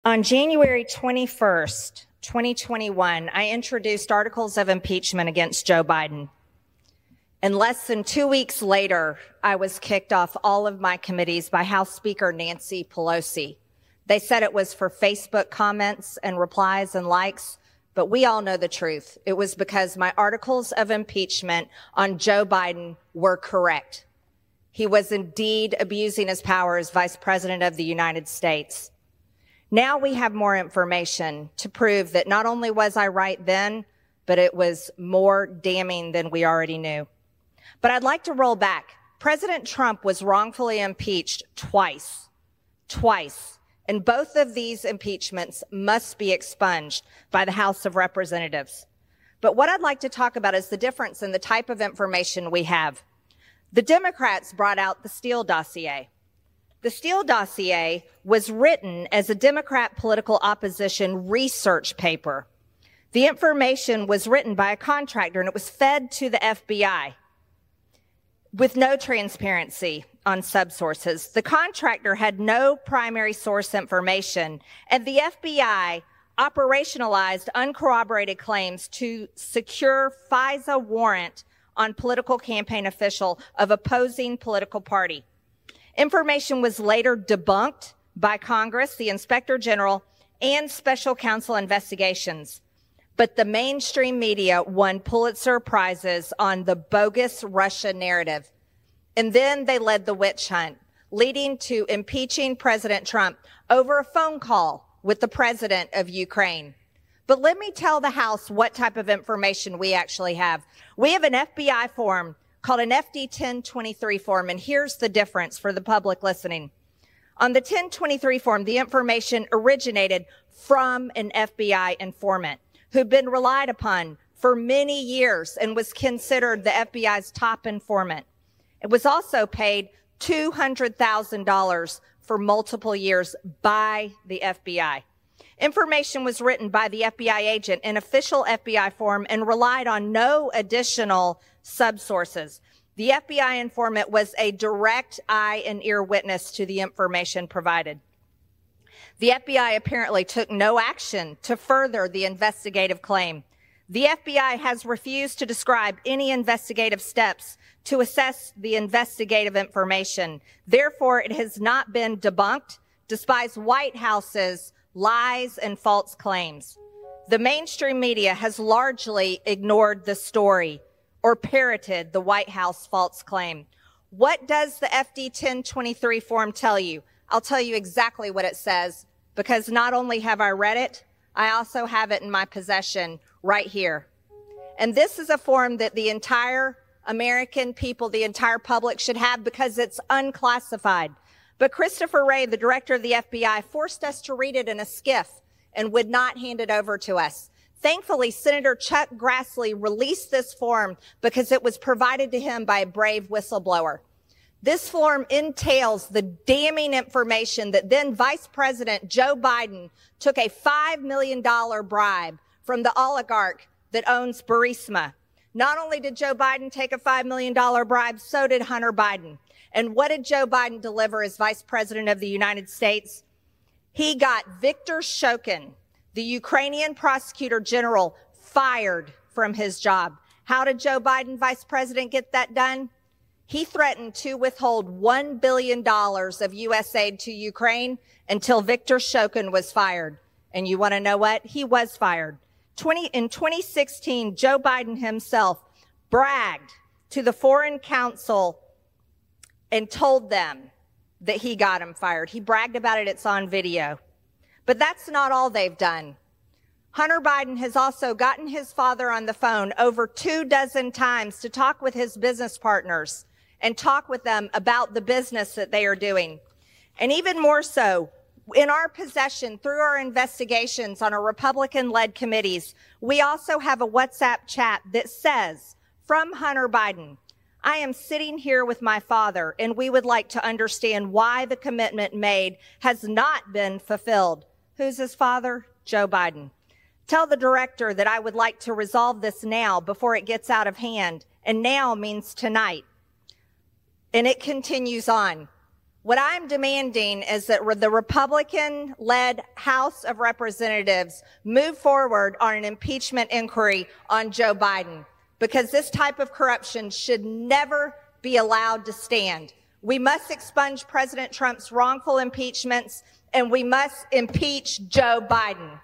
On January 21st, 2021, I introduced articles of impeachment against Joe Biden. And less than 2 weeks later, I was kicked off all of my committees by House Speaker Nancy Pelosi. They said it was for Facebook comments and replies and likes, but we all know the truth. It was because my articles of impeachment on Joe Biden were correct. He was indeed abusing his power as Vice President of the United States. Now we have more information to prove that not only was I right then, but it was more damning than we already knew. But I'd like to roll back. President Trump was wrongfully impeached twice. And both of these impeachments must be expunged by the House of Representatives. But what I'd like to talk about is the difference in the type of information we have. The Democrats brought out the Steele dossier. The Steele dossier was written as a Democrat political opposition research paper. The information was written by a contractor and it was fed to the FBI with no transparency on subsources. The contractor had no primary source information, and the FBI operationalized uncorroborated claims to secure FISA warrant on political campaign official of opposing political party. Information was later debunked by Congress, the Inspector General, and Special Counsel investigations. But the mainstream media won Pulitzer Prizes on the bogus Russia narrative. And then they led the witch hunt, leading to impeaching President Trump over a phone call with the president of Ukraine. But let me tell the House what type of information we actually have. We have an FBI form called an FD 1023 form, and here's the difference for the public listening. On the 1023 form, the information originated from an FBI informant who'd been relied upon for many years and was considered the FBI's top informant. It was also paid $200,000 for multiple years by the FBI. Information was written by the FBI agent in official FBI form and relied on no additional subsources. The FBI informant was a direct eye and ear witness to the information provided. The FBI apparently took no action to further the investigative claim. The FBI has refused to describe any investigative steps to assess the investigative information. Therefore, it has not been debunked, despite White House's lies and false claims. The mainstream media has largely ignored the story or parroted the White House false claim. What does the FD 1023 form tell you? I'll tell you exactly what it says, because not only have I read it, I also have it in my possession right here. And this is a form that the entire American people, the entire public should have because it's unclassified. But Christopher Wray, the director of the FBI, forced us to read it in a SCIF and would not hand it over to us. Thankfully, Senator Chuck Grassley released this form because it was provided to him by a brave whistleblower. This form entails the damning information that then Vice President Joe Biden took a $5 million bribe from the oligarch that owns Burisma. Not only did Joe Biden take a $5 million bribe, so did Hunter Biden. And what did Joe Biden deliver as Vice President of the United States? He got Viktor Shokin, the Ukrainian prosecutor general, fired from his job. How did Joe Biden, Vice President, get that done? He threatened to withhold $1 billion of U.S. aid to Ukraine until Viktor Shokin was fired. And you want to know what? He was fired. In 2016, Joe Biden himself bragged to the Foreign Council and told them that he got him fired. He bragged about it. It's on video. But that's not all they've done. Hunter Biden has also gotten his father on the phone over 24 times to talk with his business partners and talk with them about the business that they are doing. And even more so, in our possession, through our investigations on our Republican-led committees, we also have a WhatsApp chat that says, from Hunter Biden, I am sitting here with my father, and we would like to understand why the commitment made has not been fulfilled. Who's his father? Joe Biden. Tell the director that I would like to resolve this now before it gets out of hand, and now means tonight. And it continues on. What I'm demanding is that the Republican-led House of Representatives move forward on an impeachment inquiry on Joe Biden, because this type of corruption should never be allowed to stand. We must expunge President Trump's wrongful impeachments, and we must impeach Joe Biden.